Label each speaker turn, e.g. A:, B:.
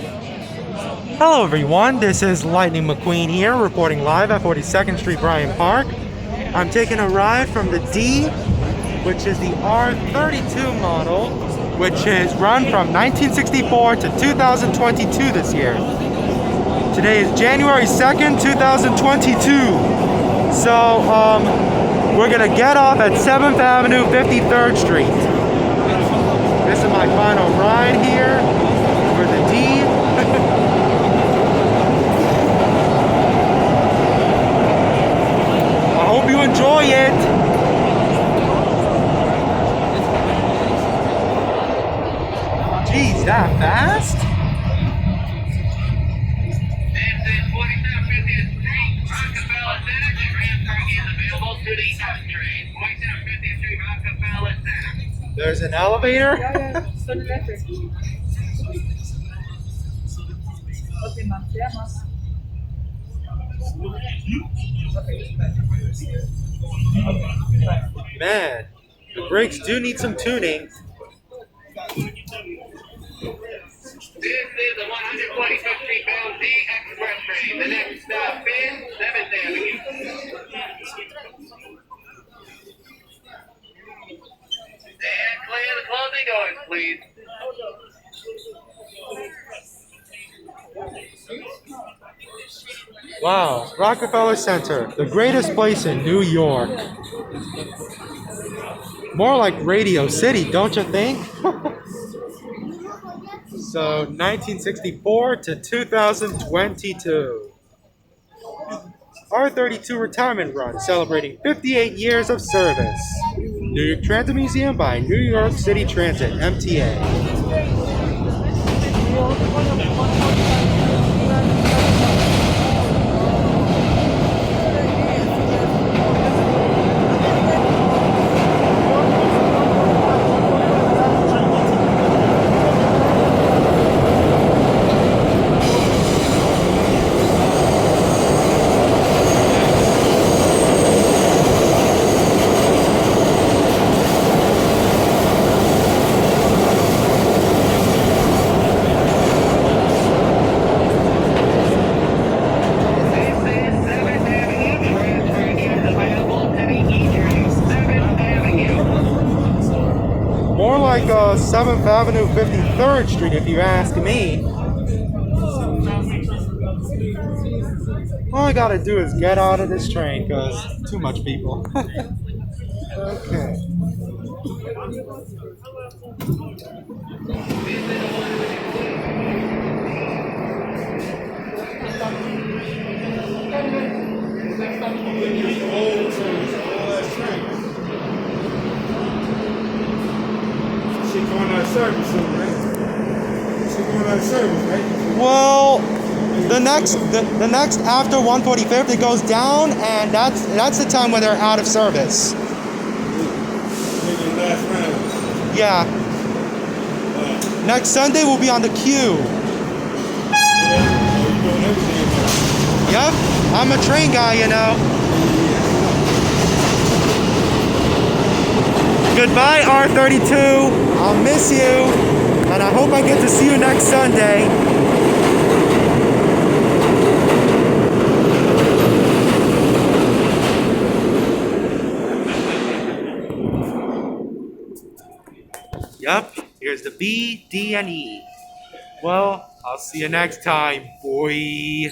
A: Hello everyone, this is Lightning McQueen here, reporting live at 42nd Street, Bryant Park. I'm taking a ride from the D, which is the R32 model, which is run from 1964 to 2022 this year. Today is January 2nd, 2022. So, we're gonna get off at 7th Avenue, 53rd Street. This is my final ride here for the D. I hope you enjoy it. Geez, that fast? There's an elevator?
B: Ja, son electric. Okay, ma'am. Yeah, ma'am.
A: Man, the brakes do need some tuning.
C: This is the 125th Street bound D Express train. The next stop is 7th Avenue. And clear the closing doors, please.
A: Wow, Rockefeller Center, the greatest place in New York. More like Radio City, don't you think? So, 1964 to 2022. R32 Retirement Run, celebrating 58 years of service. New York Transit Museum by New York City Transit, MTA. More like 7th Avenue, 53rd Street, if you ask me. All I gotta do is get out of this train, because too much people. Okay.
D: Service, right? She's going out of service, right?
A: Well, the next after 145th it goes down, and that's the time when they're out of service.
D: Maybe last round.
A: Yeah. Next Sunday we'll be on the queue.
D: Yeah, you're doing everything.
A: Yep, I'm a train guy, you know. Goodbye, R32. I'll miss you, and I hope I get to see you next Sunday. Yep, here's the B, D, and E. Well, I'll see you next time, boy.